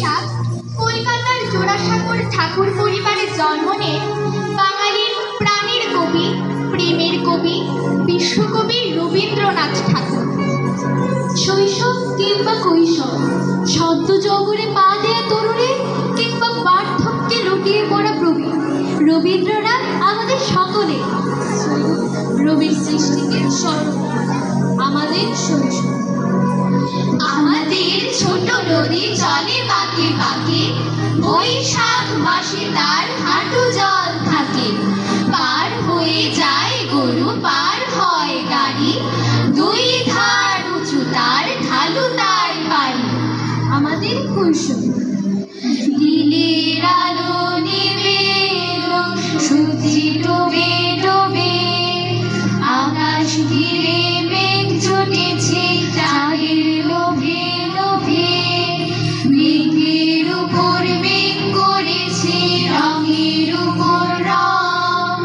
বৈশাখ কলকাতার জোড়াসাঁকোর ঠাকুর পরিবারে জন্ম নেন বাঙালির প্রাণের কবি, প্রেমের কবি, বিশ্বকবি রবীন্দ্রনাথ ঠাকুর। শৈশব কিংবা কৈশোর, সদ্য যৌবনে পা দেয়া তরুণে কিংবা বার্ধক্যে লুটিয়ে পড়া প্রবীণ, রবীন্দ্রনাথ আমাদের সকলে। রবির সৃষ্টিকে স্মরণ আমাদের শৈশব। আমাদের ছোট নদী চলে বাঁকে বাঁকে, বৈশাখ মাসে তার হাঁটু জল থাকে। পার হয়ে যায় গরু, পার হয় গাড়ি, দুই ধার উঁচু তার, ঢালু তার বাড়ি। আমাদের কৈশোর। দিনের আলো নেমে এলো, সূর্যি ডোবে ডোবে, আকাশ ঘিরে মেঘ জুটেছে চাঁদের লোভে লোভে। মেঘের উপর মেঘ করেছে রঙের উপর রং,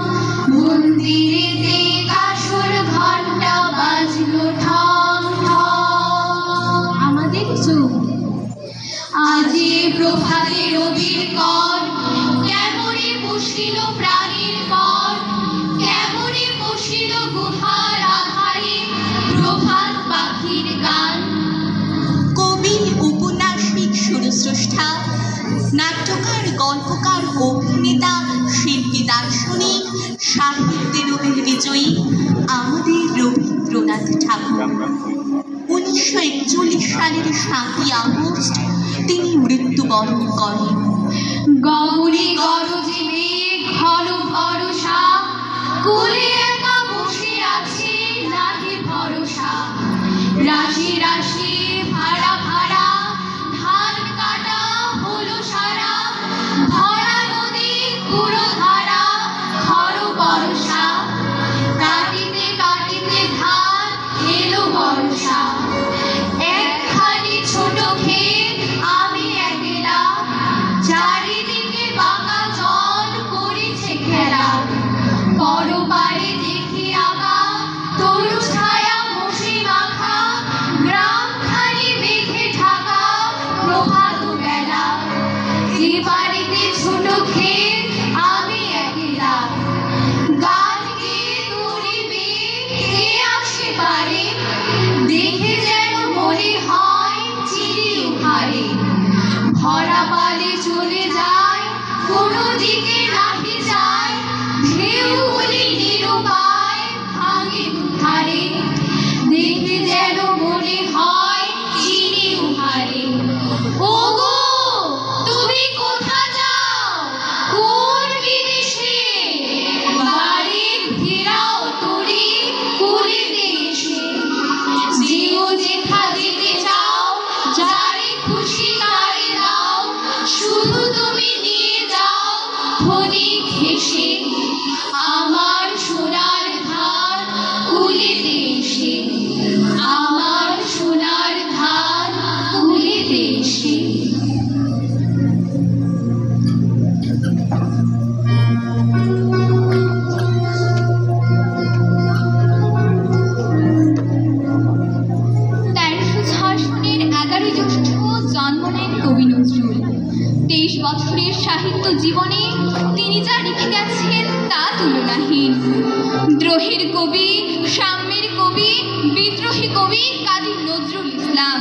মন্দিরেতে কাসর ঘন্টা বাজলো ঠং ঠং। আমাদের চোখ। আজি প্রভাতে রবির কর, কেমনে বসিল প্রাণীর কর, কেমনে বসিল গুহার আধারে প্রভাত পাখির গান। কবি, উপন্যাসিক, সুরস্রষ্টা, নাট্যকার, গল্পকার, অভিনেতা, শিল্পী, দার্শনিক, সাহিত্যে নোবেল বিজয়ী আমাদের রবীন্দ্রনাথ ঠাকুর। 1941 সালের 7ই আগস্ট তিনি মৃত্যুবরণ করেন। গগনে গরজে মেঘ, ঘন ভরসা, কোলে একা বসে আছে নাহি ভরসা। রাশি রাশি ভাড়া ভাড়া ধান কাটা হলো সারা, ভরা নদী পুরো ধারা খর বর্ষা। কাটিতে কাটিতে ধান এলো বর্ষা, একখানি ছোট ক্ষেত আমি একলা, চারিদিকে বাঁকা জল করেছে খেলা। পরপারে দেখি আগা তরু ছায়া মশি মাখা, গ্রামখানি মেঘে ঢাকা প্রভাত বেলা। এ বাড়িতে ছোট ক্ষেত আমি একলা, গান গেয়ে তুলিবে কে আসে পারে, দেখে যেন মনে হয় চিরি উহারে। ভরা পালে চলে যায় কোনো দিকে নাহি যায়, ঢেউগুলি নিরুপায় ভাঙে দুধারে, দেখে যেন মনে হয় চিরি উহারে। ওগো তুমি কোথা যাও, কোন বিদেশে, বাড়ির ফেরাও তরি কুলিতে এসে। যেও যেথা যেতে চাও, যারে খুশি তারে দাও, শুধু তুমি নিয়ে যাও ক্ষণিক হেসে। আমার সোনার ধান কুলিতে এসে, আমার সোনার ধান কুলিতে এসে। সনের 11 জ্যৈষ্ঠ জন্ম নেন কবি নজরুল। 23 বছরের সাহিত্য জীবনে তিনি যা লিখে গেছেন তা তুলনাহীন। দ্রোহের কবি, সাম্যের কবি, বিদ্রোহী কবি কাজী নজরুল ইসলাম।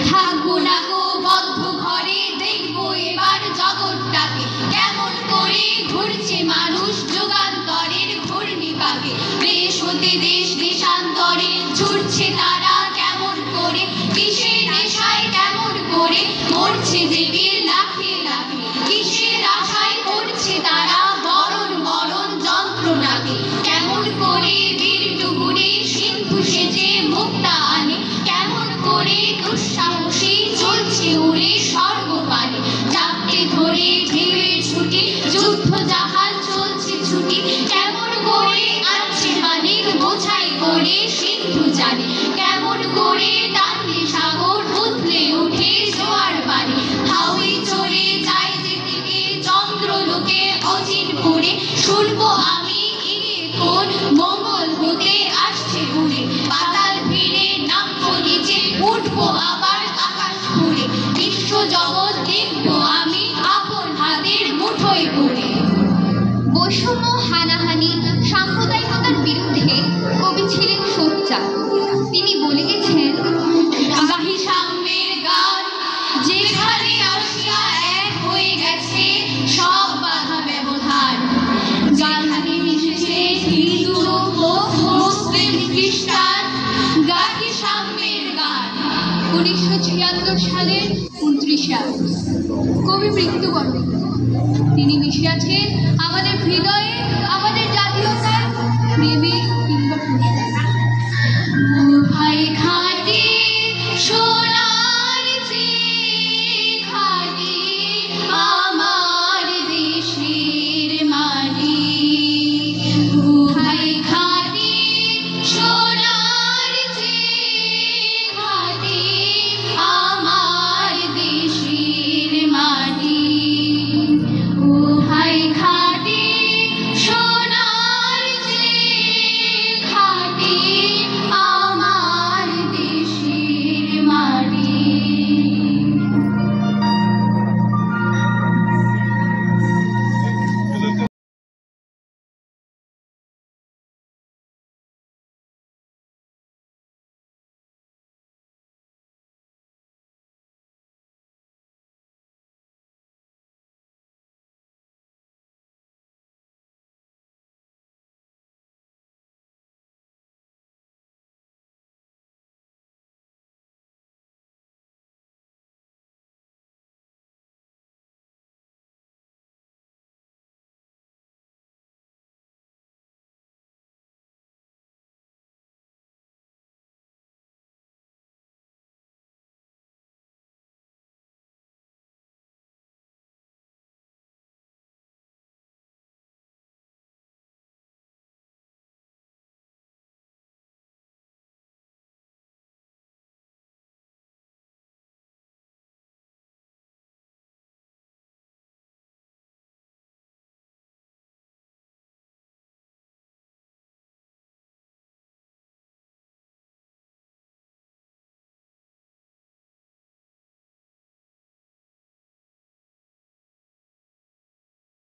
থাকবো না গো বদ্ধ ঘরে, দেখবো এবার জগৎটাকে, কেমন করে ঘুরছে মানুষ যুগান্তরের ঘূর্ণিপাকে। দেশ হতে দেশ দেশান্তরে ছুটছে তারা কেমন করে, কিসের নেশায় কেমন করে মরছে দেবীর লাখে লাখে, কিসের আশায় করছে তারা মরণ মরণ যন্ত্রণাকে। কেমন করে বীর ডুবুরে সিন্ধু সেজে মুক্তা আনে, কেমন করে দুঃসাহসী চলছে উড়ে স্বর্গপানে। চাপটে ধরে ঢেউয়ে ছুটি যুদ্ধ জাহাজ চলছে ছুটি, কেমন করে আনছে মানিক বোঝাই করে সিন্ধু জানে। কেমন করে টানলে সাগর উথলে উঠে জোয়ার পানি, হাউই জগৎ দেখব আমি আপন হাতের মুঠোয় করে। বৈষম্য, হানাহানি, সাম্প্রদায়িকতার বিরুদ্ধে কবি ছিলেন সোচ্চার। তিনি বলে গেছেন, গাহি সাম্যের গান, যেখানে আসিয়া এক হয়ে গেছে সব বাধা ব্যবধান। যেখানে মিশেছে হিন্দু মুসলিম খ্রিস্টান, গাহি সাম্যের গান। 1976 সালের 29শে আগস্ট কবি মৃত্যুবরণ। তিনি মিশে আছেন আমাদের হৃদয়ে